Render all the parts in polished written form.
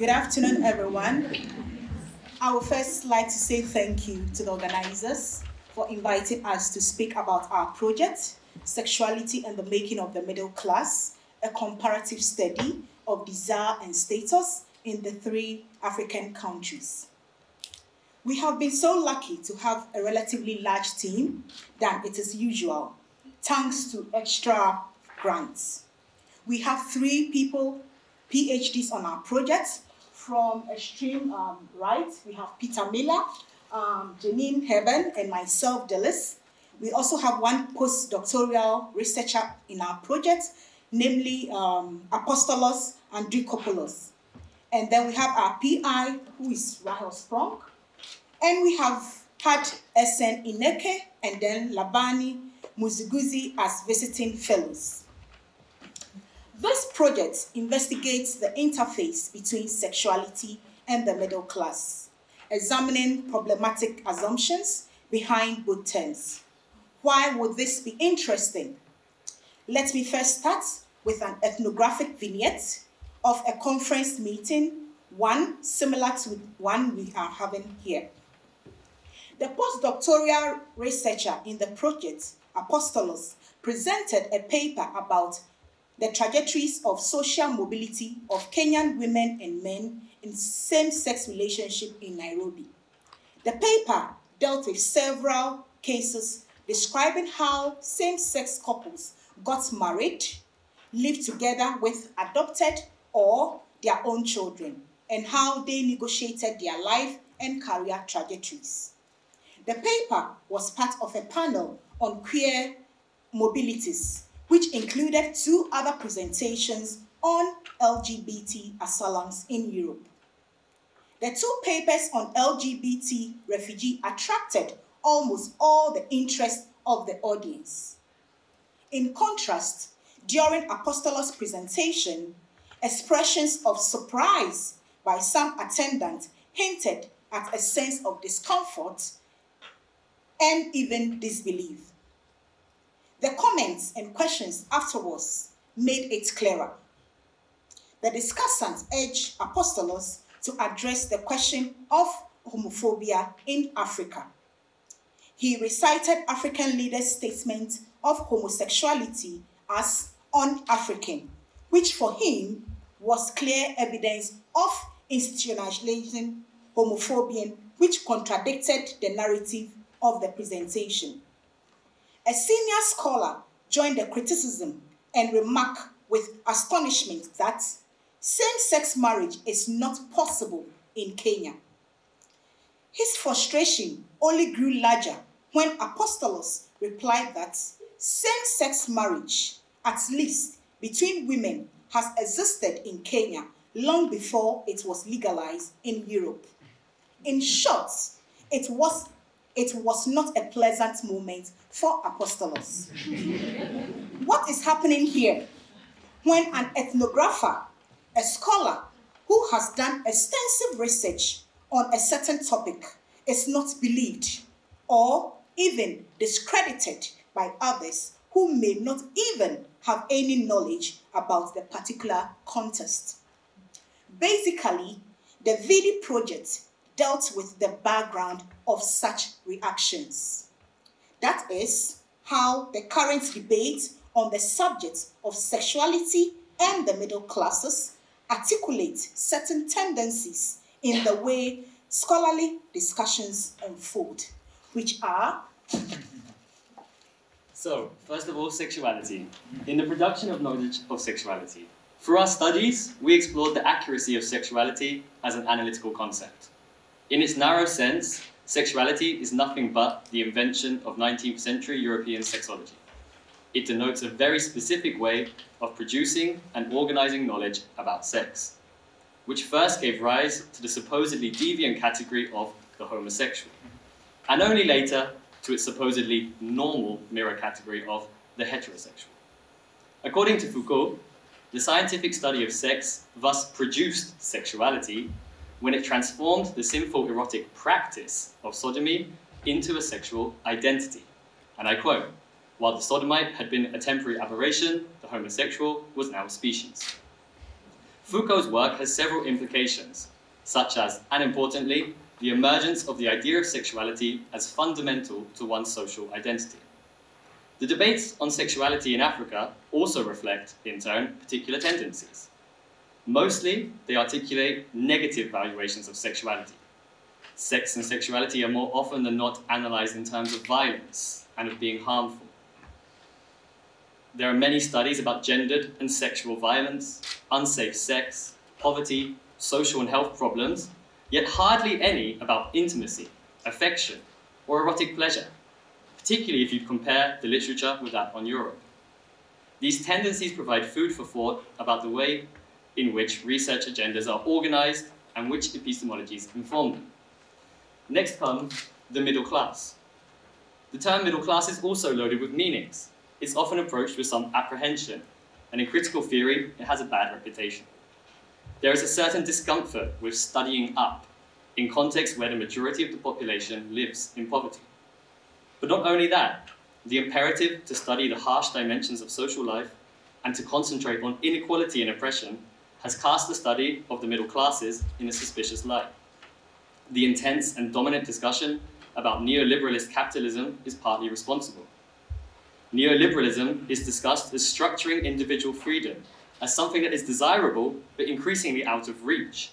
Good afternoon, everyone. I would first like to say thank you to the organizers for inviting us to speak about our project, Sexuality and the Making of the Middle Class, a comparative study of desire and status in the 3 African countries. We have been so lucky to have a relatively large team than it is usual, thanks to extra grants. We have 3 people, PhDs on our project. From extreme right, we have Peter Miller, Janine Heben, and myself, Dilys. We also have one postdoctoral researcher in our project, namely Apostolos Andrikopoulos. And then we have our PI, who is Rahel Sprong. And we have had SN Ineke and then Labani Muziguzi as visiting fellows. This project investigates the interface between sexuality and the middle class, examining problematic assumptions behind both terms. Why would this be interesting? Let me first start with an ethnographic vignette of a conference meeting, one similar to one we are having here. The postdoctoral researcher in the project, Apostolos, presented a paper about the trajectories of social mobility of Kenyan women and men in same-sex relationship in Nairobi. The paper dealt with several cases describing how same-sex couples got married, lived together with adopted or their own children, and how they negotiated their life and career trajectories. The paper was part of a panel on queer mobilities, which included 2 other presentations on LGBT asylums in Europe. The 2 papers on LGBT refugee attracted almost all the interest of the audience. In contrast, during Apostolos' presentation, expressions of surprise by some attendants hinted at a sense of discomfort and even disbelief. The comments and questions afterwards made it clearer. The discussants urged Apostolos to address the question of homophobia in Africa. He recited African leaders' statement of homosexuality as un-African, which for him was clear evidence of institutionalizing homophobia, which contradicted the narrative of the presentation. A senior scholar joined the criticism and remarked with astonishment that same-sex marriage is not possible in Kenya. His frustration only grew larger when Apostolos replied that same-sex marriage, at least between women, has existed in Kenya long before it was legalized in Europe. In short, it was not a pleasant moment for Apostolos. What is happening here? When an ethnographer, a scholar who has done extensive research on a certain topic, is not believed or even discredited by others who may not even have any knowledge about the particular context. Basically, the VD project dealt with the background of such reactions. That is how the current debate on the subject of sexuality and the middle classes articulate certain tendencies in the way scholarly discussions unfold, which are... So, first of all, sexuality. In the production of knowledge of sexuality, through our studies, we explored the accuracy of sexuality as an analytical concept. In its narrow sense, sexuality is nothing but the invention of 19th century European sexology. It denotes a very specific way of producing and organizing knowledge about sex, which first gave rise to the supposedly deviant category of the homosexual, and only later to its supposedly normal mirror category of the heterosexual. According to Foucault, the scientific study of sex thus produced sexuality when it transformed the sinful erotic practice of sodomy into a sexual identity. And I quote, "While the sodomite had been a temporary aberration, the homosexual was now a species." Foucault's work has several implications, such as, and importantly, the emergence of the idea of sexuality as fundamental to one's social identity. The debates on sexuality in Africa also reflect, in turn, particular tendencies. Mostly, they articulate negative valuations of sexuality. Sex and sexuality are more often than not analysed in terms of violence and of being harmful. There are many studies about gendered and sexual violence, unsafe sex, poverty, social and health problems, yet hardly any about intimacy, affection, or erotic pleasure, particularly if you compare the literature with that on Europe. These tendencies provide food for thought about the way in which research agendas are organised and which epistemologies inform them. Next comes the middle class. The term middle class is also loaded with meanings. It's often approached with some apprehension, and in critical theory, it has a bad reputation. There is a certain discomfort with studying up, in contexts where the majority of the population lives in poverty. But not only that, the imperative to study the harsh dimensions of social life and to concentrate on inequality and oppression has cast the study of the middle classes in a suspicious light. The intense and dominant discussion about neoliberalist capitalism is partly responsible. Neoliberalism is discussed as structuring individual freedom as something that is desirable but increasingly out of reach,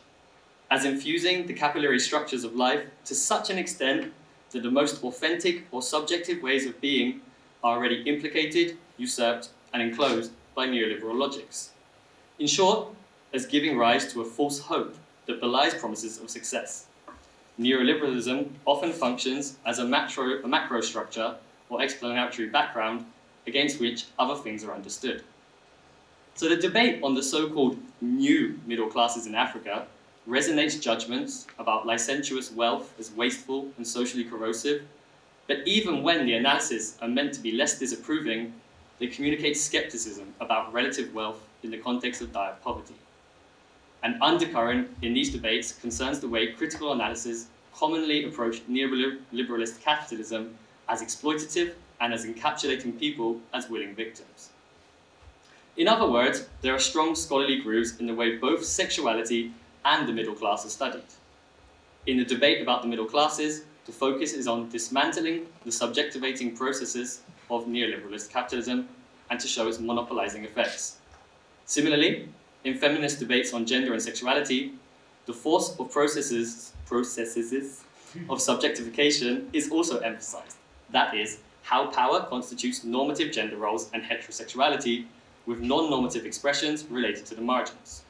as infusing the capillary structures of life to such an extent that the most authentic or subjective ways of being are already implicated, usurped, and enclosed by neoliberal logics. In short, as giving rise to a false hope that belies promises of success. Neoliberalism often functions as a macro structure or explanatory background against which other things are understood. So the debate on the so-called new middle classes in Africa resonates judgments about licentious wealth as wasteful and socially corrosive, but even when the analyses are meant to be less disapproving, they communicate skepticism about relative wealth in the context of dire poverty. An undercurrent in these debates concerns the way critical analysis commonly approach neoliberalist capitalism as exploitative and as encapsulating people as willing victims. In other words, there are strong scholarly grooves in the way both sexuality and the middle class are studied. In the debate about the middle classes, the focus is on dismantling the subjectivating processes of neoliberalist capitalism and to show its monopolizing effects. Similarly, in feminist debates on gender and sexuality, the force of processes of subjectification is also emphasized. That is, how power constitutes normative gender roles and heterosexuality with non-normative expressions related to the margins.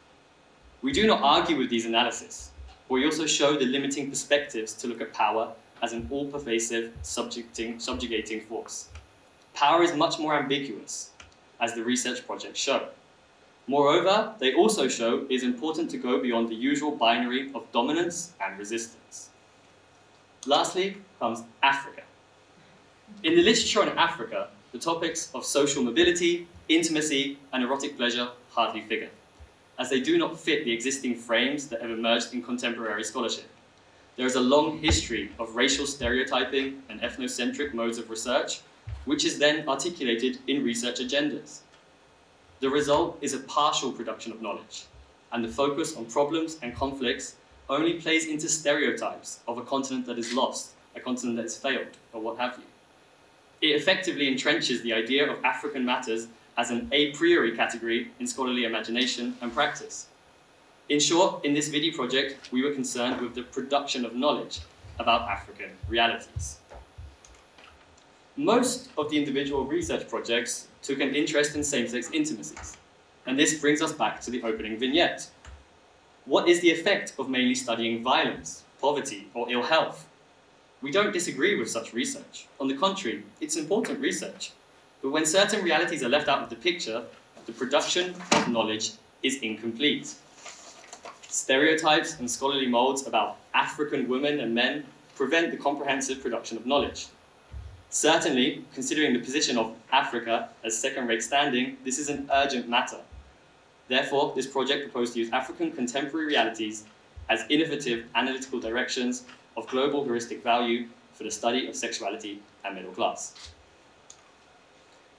We do not argue with these analyses, but we also show the limiting perspectives to look at power as an all-pervasive, subjugating force. Power is much more ambiguous, as the research projects show. Moreover, they also show it is important to go beyond the usual binary of dominance and resistance. Lastly comes Africa. In the literature on Africa, the topics of social mobility, intimacy, and erotic pleasure hardly figure, as they do not fit the existing frames that have emerged in contemporary scholarship. There is a long history of racial stereotyping and ethnocentric modes of research, which is then articulated in research agendas. The result is a partial production of knowledge, and the focus on problems and conflicts only plays into stereotypes of a continent that is lost, a continent that has failed, or what have you. It effectively entrenches the idea of African matters as an a priori category in scholarly imagination and practice. In short, in this video project, we were concerned with the production of knowledge about African realities. Most of the individual research projects took an interest in same-sex intimacies, and this brings us back to the opening vignette. What is the effect of mainly studying violence, poverty, or ill health? We don't disagree with such research. On the contrary, it's important research. But when certain realities are left out of the picture, the production of knowledge is incomplete. Stereotypes and scholarly molds about African women and men prevent the comprehensive production of knowledge. Certainly, considering the position of Africa as second-rate standing, this is an urgent matter. Therefore, this project proposed to use African contemporary realities as innovative analytical directions of global heuristic value for the study of sexuality and middle class.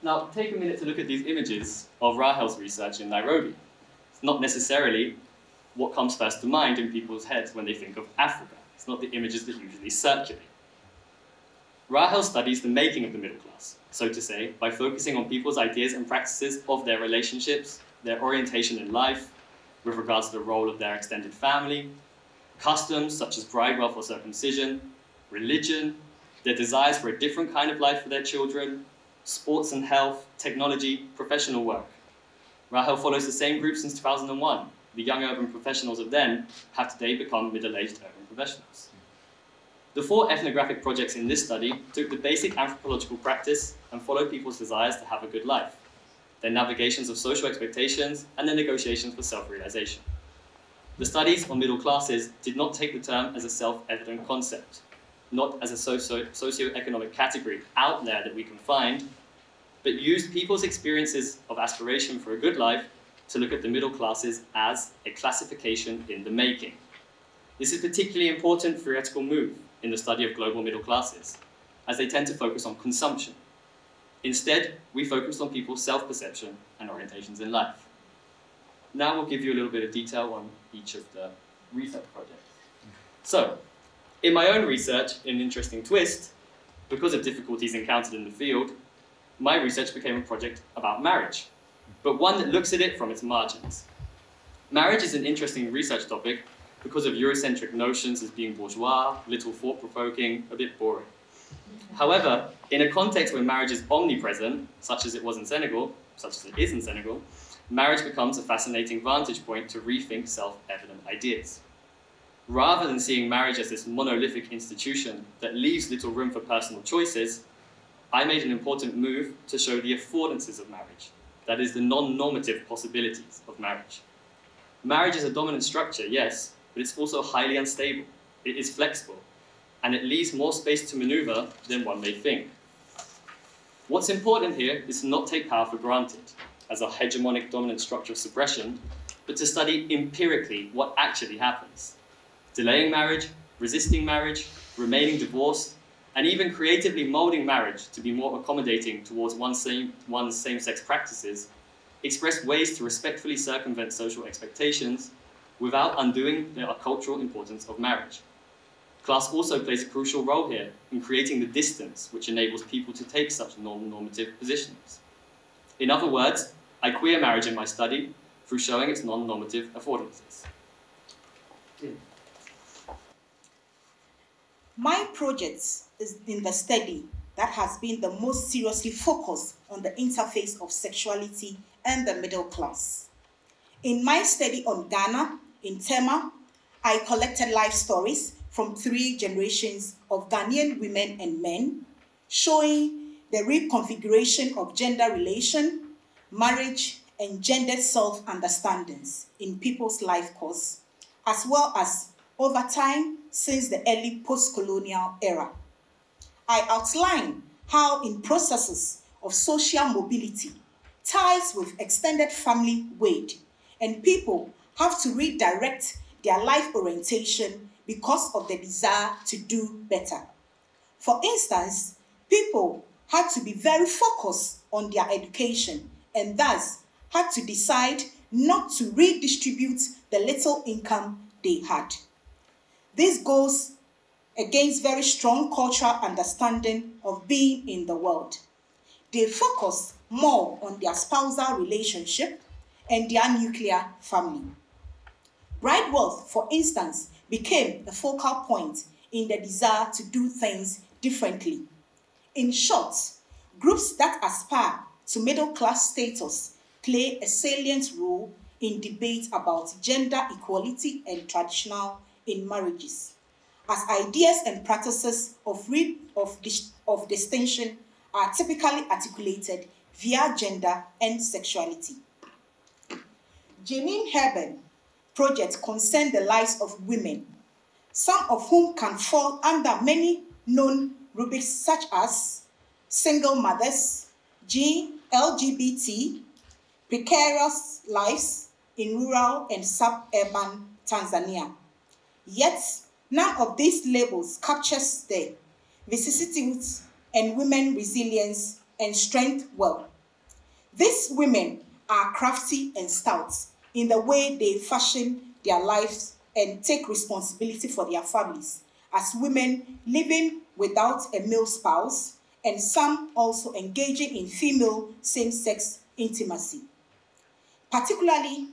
Now, take a minute to look at these images of Rahel's research in Nairobi. It's not necessarily what comes first to mind in people's heads when they think of Africa. It's not the images that usually circulate. Rahel studies the making of the middle class, so to say, by focusing on people's ideas and practices of their relationships, their orientation in life, with regards to the role of their extended family, customs such as bridewell or circumcision, religion, their desires for a different kind of life for their children, sports and health, technology, professional work. Rahel follows the same group since 2001. The young urban professionals of then have today become middle-aged urban professionals. The 4 ethnographic projects in this study took the basic anthropological practice and followed people's desires to have a good life, their navigations of social expectations, and their negotiations for self-realization. The studies on middle classes did not take the term as a self-evident concept, not as a socio-economic category out there that we can find, but used people's experiences of aspiration for a good life to look at the middle classes as a classification in the making. This is a particularly important theoretical move in the study of global middle classes, as they tend to focus on consumption. Instead, we focused on people's self-perception and orientations in life. Now we'll give you a little bit of detail on each of the research projects. So, in my own research, in an interesting twist, because of difficulties encountered in the field, my research became a project about marriage, but one that looks at it from its margins. Marriage is an interesting research topic because of Eurocentric notions as being bourgeois, little thought-provoking, a bit boring. However, in a context where marriage is omnipresent, such as it was in Senegal, such as it is in Senegal, marriage becomes a fascinating vantage point to rethink self-evident ideas. Rather than seeing marriage as this monolithic institution that leaves little room for personal choices, I made an important move to show the affordances of marriage, that is, the non-normative possibilities of marriage. Marriage is a dominant structure, yes, but it's also highly unstable. It is flexible, and it leaves more space to maneuver than one may think. What's important here is to not take power for granted as a hegemonic dominant structure of suppression, but to study empirically what actually happens. Delaying marriage, resisting marriage, remaining divorced, and even creatively molding marriage to be more accommodating towards one's same-sex practices express ways to respectfully circumvent social expectations without undoing the cultural importance of marriage. Class also plays a crucial role here in creating the distance which enables people to take such non-normative positions. In other words, I queer marriage in my study through showing its non-normative affordances. My project is in the study that has been the most seriously focused on the interface of sexuality and the middle class. In my study on Ghana, in Tema, I collected life stories from 3 generations of Ghanaian women and men, showing the reconfiguration of gender relation, marriage, and gendered self-understandings in people's life course, as well as over time since the early post-colonial era. I outline how in processes of social mobility, ties with extended family weighed, and people have to redirect their life orientation because of the desire to do better. For instance, people had to be very focused on their education and thus had to decide not to redistribute the little income they had. This goes against very strong cultural understanding of being in the world. They focus more on their spousal relationship and their nuclear family. Bride wealth, for instance, became a focal point in the desire to do things differently. In short, groups that aspire to middle-class status play a salient role in debate about gender equality and traditional in marriages, as ideas and practices of distinction are typically articulated via gender and sexuality. Janine Herben project concerned the lives of women, some of whom can fall under many known rubrics such as single mothers, LGBT, precarious lives in rural and suburban Tanzania. Yet, none of these labels captures the vicissitudes and women's resilience and strength well. These women are crafty and stout in the way they fashion their lives and take responsibility for their families, as women living without a male spouse, and some also engaging in female same-sex intimacy. Particularly,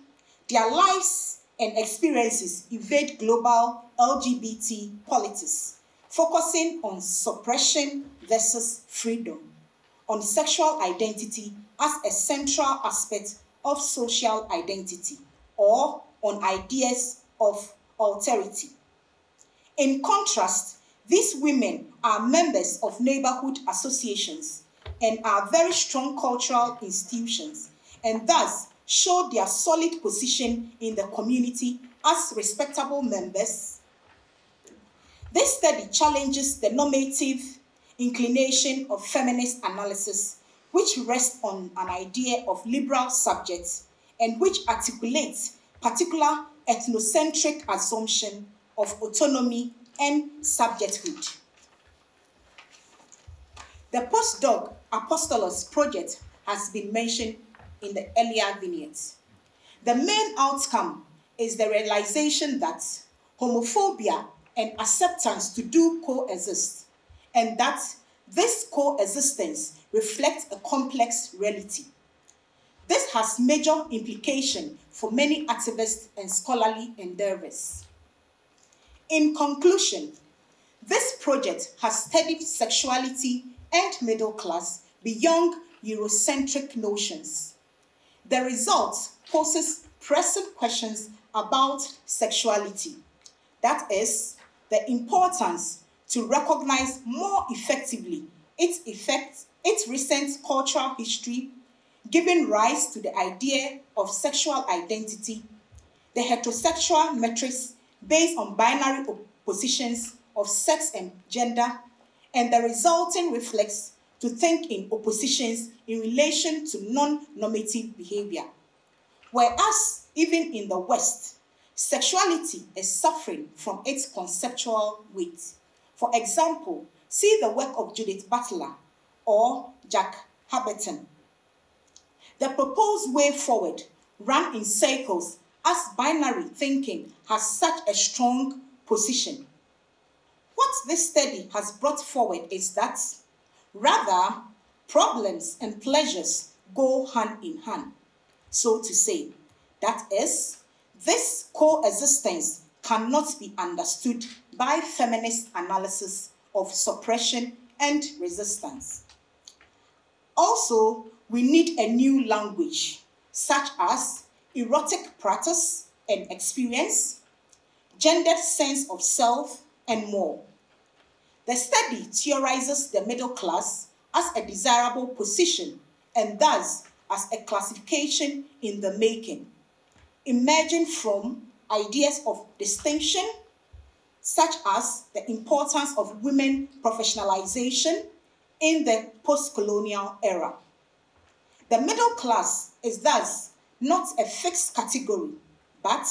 their lives and experiences evade global LGBT politics, focusing on suppression versus freedom, on sexual identity as a central aspect of social identity, or on ideas of alterity. In contrast, these women are members of neighborhood associations and are very strong cultural institutions, and thus show their solid position in the community as respectable members. This study challenges the normative inclination of feminist analysis, which rests on an idea of liberal subjects and which articulates particular ethnocentric assumption of autonomy and subjecthood. The postdoc Apostolos project has been mentioned in the earlier vignettes. The main outcome is the realization that homophobia and acceptance to do coexist, and that this coexistence reflects a complex reality. This has major implications for many activist and scholarly endeavors. In conclusion, this project has studied sexuality and middle class beyond Eurocentric notions. The result poses pressing questions about sexuality. That is, the importance to recognize more effectively its recent cultural history, giving rise to the idea of sexual identity, the heterosexual matrix based on binary oppositions of sex and gender, and the resulting reflex to think in oppositions in relation to non-normative behavior. Whereas, even in the West, sexuality is suffering from its conceptual weight. For example, see the work of Judith Butler or Jack Haberton. The proposed way forward ran in circles as binary thinking has such a strong position. What this study has brought forward is that, rather, problems and pleasures go hand in hand, so to say. That is, this coexistence cannot be understood by feminist analysis of suppression and resistance. Also, we need a new language, such as erotic practice and experience, gendered sense of self, and more. The study theorizes the middle class as a desirable position and thus as a classification in the making, emerging from ideas of distinction, such as the importance of women professionalization in the post-colonial era. The middle class is thus not a fixed category, but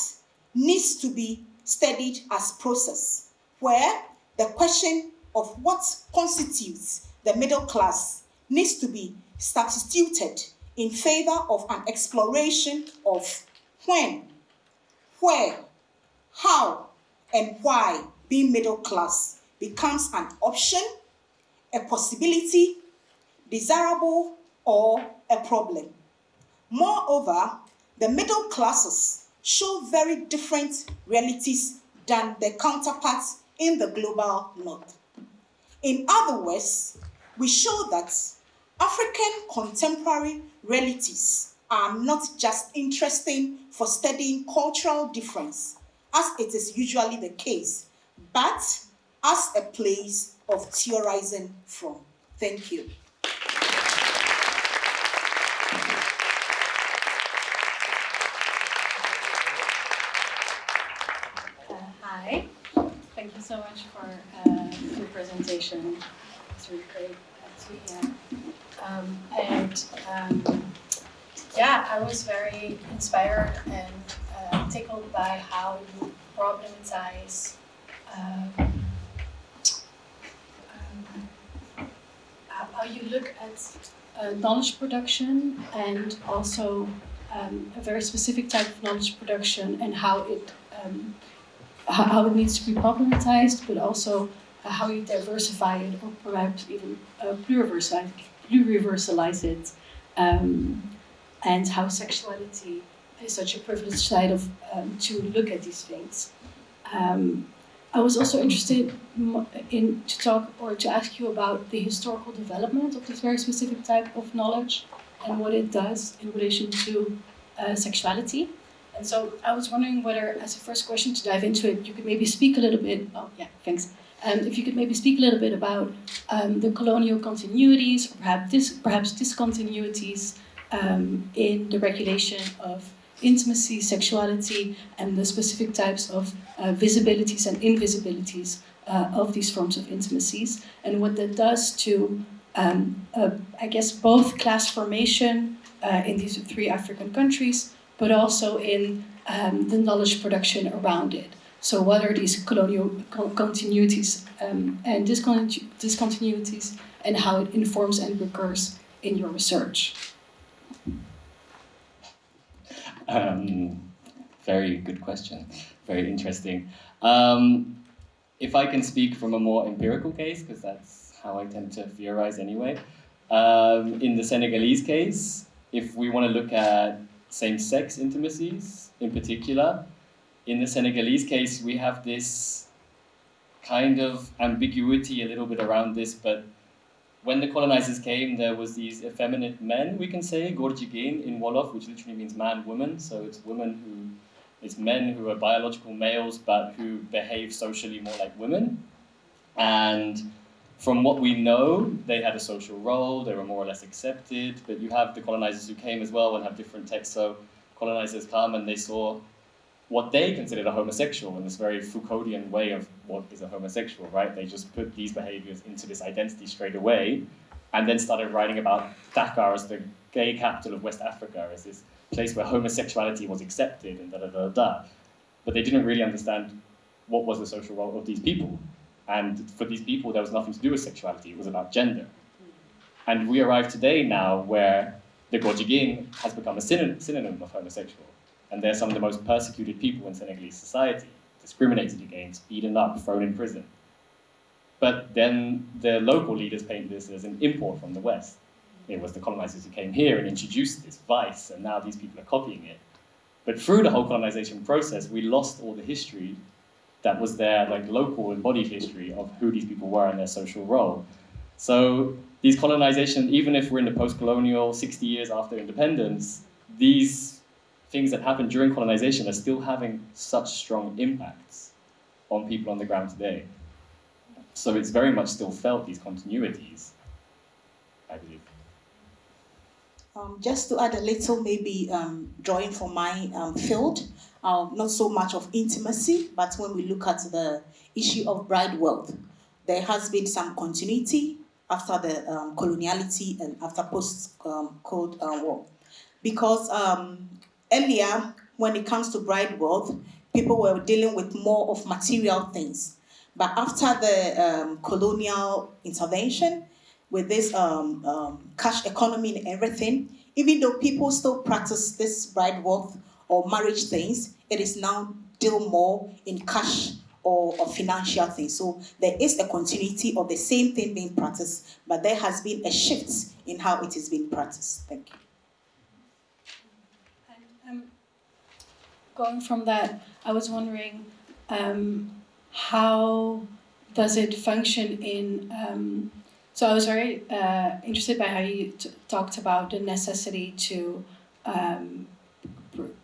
needs to be studied as process, where the question of what constitutes the middle class needs to be substituted in favor of an exploration of when, where, how, and why being middle class becomes an option, a possibility, desirable, or a problem. Moreover, the middle classes show very different realities than their counterparts in the global north. In other words, we show that African contemporary realities are not just interesting for studying cultural difference, as it is usually the case, but as a place of theorizing from. Thank you. Hi, thank you so much for your presentation. It's really great to hear. Yeah, I was very inspired and tickled by how you problematize how you look at knowledge production and also a very specific type of knowledge production and how it how it needs to be problematized, but also how you diversify it, or perhaps even pluriversalize it, and how sexuality is such a privileged side of to look at these things. I was also interested in to talk or to ask you about the historical development of this very specific type of knowledge and what it does in relation to sexuality. And so I was wondering whether, as a first question to dive into it, you could maybe speak a little bit. Oh yeah, thanks. If you could maybe speak a little bit about the colonial continuities, or perhaps discontinuities in the regulation of intimacy, sexuality, and the specific types of visibilities and invisibilities of these forms of intimacies, and what that does to, I guess, both class formation in these 3 African countries, but also in the knowledge production around it. So what are these colonial continuities and discontinuities, and how it informs and recurs in your research? Very good question. Very interesting. If I can speak from a more empirical case, because that's how I tend to theorize anyway. In the Senegalese case, if we want to look at same-sex intimacies in particular, in the Senegalese case, we have this kind of ambiguity a little bit around this, but when the colonizers came, there was these effeminate men, we can say, gorjigin in Wolof, which literally means man, woman. So it's men who are biological males, but who behave socially more like women. And from what we know, they had a social role, they were more or less accepted, but you have the colonizers who came as well and have different texts. So colonizers come and they saw what they considered a homosexual in this very Foucauldian way of what is a homosexual, right? They just put these behaviors into this identity straight away, and then started writing about Dakar as the gay capital of West Africa, as this place where homosexuality was accepted and da-da-da-da. But they didn't really understand what was the social role of these people. And for these people, there was nothing to do with sexuality, it was about gender. And we arrive today now where the Gorjigin has become a synonym of homosexual. And they're some of the most persecuted people in Senegalese society, discriminated against, beaten up, thrown in prison. But then the local leaders painted this as an import from the West. It was the colonizers who came here and introduced this vice, and now these people are copying it. But through the whole colonization process, we lost all the history that was there, like local embodied history of who these people were and their social role. So these colonization, even if we're in the post-colonial 60 years after independence, these things that happened during colonization are still having such strong impacts on people on the ground today. So it's very much still felt, these continuities, I believe. Just to add a little, maybe drawing from my field, not so much of intimacy, but when we look at the issue of bride wealth, there has been some continuity after the coloniality and after post-Cold War. Because earlier, when it comes to bride wealth, people were dealing with more of material things. But after the colonial intervention, with this cash economy and everything, even though people still practice this bride wealth or marriage things, it is now deal more in cash or financial things. So there is a continuity of the same thing being practiced, but there has been a shift in how it is being practiced. Thank you. And going from that, I was wondering how does it function in... So I was very interested by how you talked about the necessity to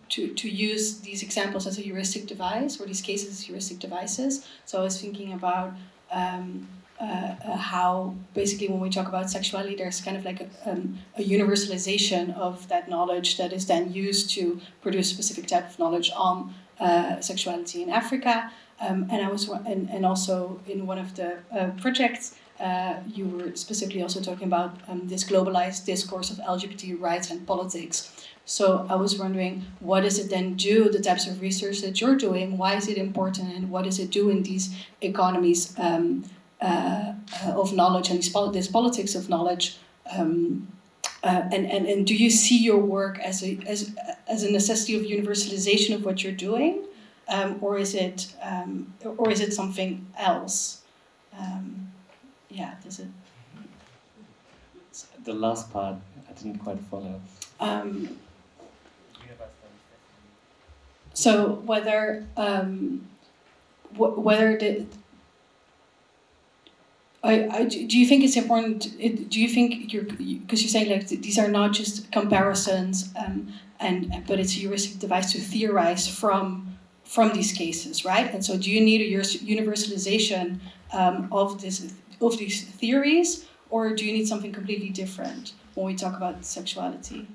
use these examples as a heuristic device, or these cases as heuristic devices. So I was thinking about how basically when we talk about sexuality, there's kind of like a universalization of that knowledge that is then used to produce a specific type of knowledge on sexuality in Africa. And also in one of the projects, you were specifically also talking about this globalized discourse of LGBT rights and politics. So I was wondering, what does it then do, the types of research that you're doing, why is it important, and what does it do in these economies of knowledge and this politics of knowledge? And do you see your work as a necessity of universalization of what you're doing? or is it something else? Does it? The last part, I didn't quite follow. So whether do you think it's important? Do you think because you're saying like these are not just comparisons, but it's a heuristic device to theorize from these cases, right? And so, do you need a universalization of these theories, or do you need something completely different when we talk about sexuality?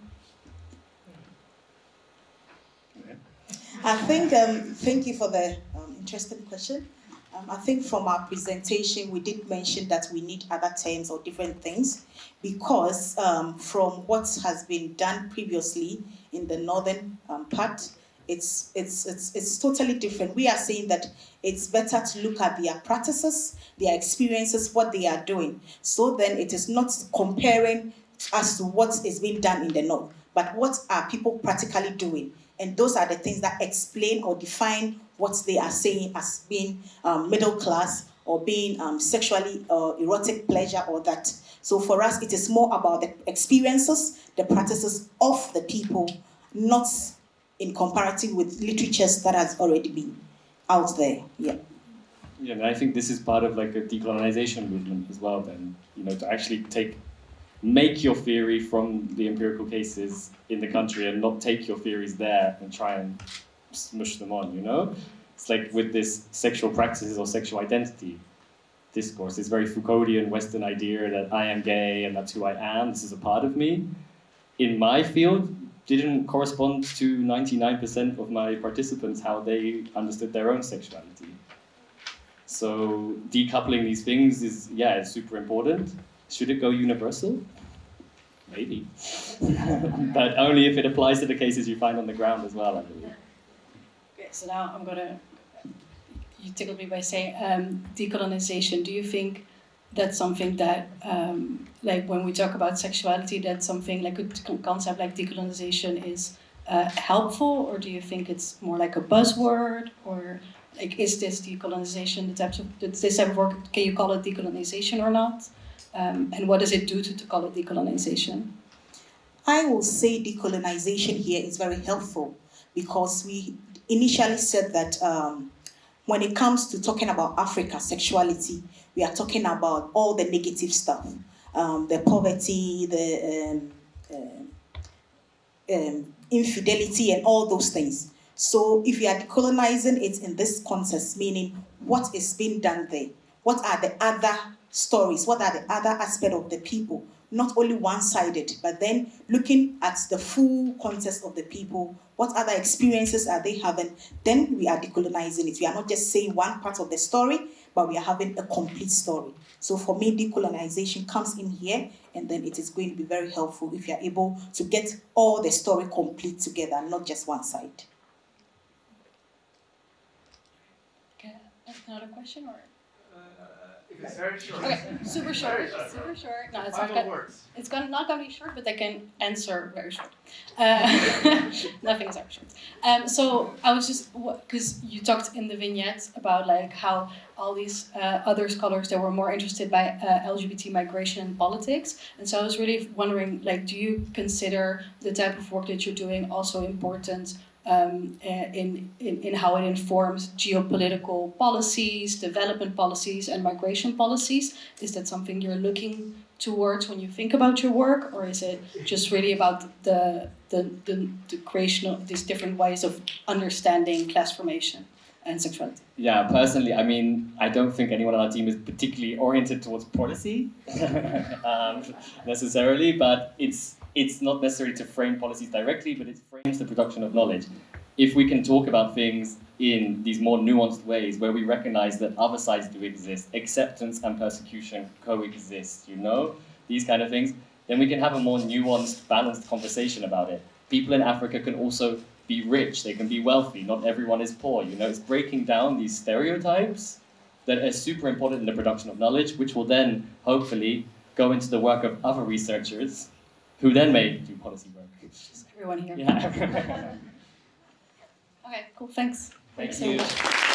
I think, thank you for the interesting question. I think from our presentation, we did mention that we need other terms or different things because from what has been done previously in the northern part, it's totally different. We are saying that it's better to look at their practices, their experiences, what they are doing. So then it is not comparing as to what is being done in the north, but what are people practically doing. And those are the things that explain or define what they are saying as being middle class or being sexually erotic pleasure or that. So for us, it is more about the experiences, the practices of the people, not in comparative with literatures that has already been out there. Yeah. Yeah, and I think this is part of like a decolonization movement as well. Then to actually make your theory from the empirical cases in the country and not take your theories there and try and smush them on, It's like with this sexual practices or sexual identity discourse, this very Foucauldian Western idea that I am gay and that's who I am, this is a part of me. In my field, didn't correspond to 99% of my participants how they understood their own sexuality. So decoupling these things is, it's super important. Should it go universal? Maybe. But only if it applies to the cases you find on the ground as well, I believe. Okay, so now you tickled me by saying decolonization. Do you think that's something that, like when we talk about sexuality, that's something like a concept like decolonization is helpful, or do you think it's more like a buzzword, or like is this decolonization this type of work? Can you call it decolonization or not? And what does it do to call it decolonization? I will say decolonization here is very helpful because we initially said that when it comes to talking about Africa sexuality, we are talking about all the negative stuff, the poverty, the infidelity, and all those things. So if you are decolonizing it in this context, meaning what is being done there, what are the other stories, what are the other aspects of the people, not only one-sided, but then looking at the full context of the people, what other experiences are they having, then we are decolonizing it. We are not just saying one part of the story, but we are having a complete story. So for me, decolonization comes in here, and then it is going to be very helpful if you are able to get all the story complete together, not just one side. Okay, another question or? If it's very short. Okay, super short. Super short. No, it's Final words. It's not going to be short, but I can answer very short. Nothing is ever short. So I was just, because you talked in the vignette about like how all these other scholars that were more interested by LGBT migration and politics, and so I was really wondering, like, do you consider the type of work that you're doing also important in how it informs geopolitical policies, development policies, and migration policies? Is that something you're looking towards when you think about your work, or is it just really about the creation of these different ways of understanding class formation and sexuality? Yeah, personally, I mean, I don't think anyone on our team is particularly oriented towards policy necessarily, but it's not necessary to frame policies directly, but it frames the production of knowledge. If we can talk about things in these more nuanced ways where we recognize that other sides do exist, acceptance and persecution coexist, these kind of things, then we can have a more nuanced, balanced conversation about it. People in Africa can also be rich, they can be wealthy, not everyone is poor, It's breaking down these stereotypes that are super important in the production of knowledge, which will then, hopefully, go into the work of other researchers who then may do policy work. Just everyone here. Yeah. Okay, cool, thanks. Thank Thanks so you. much.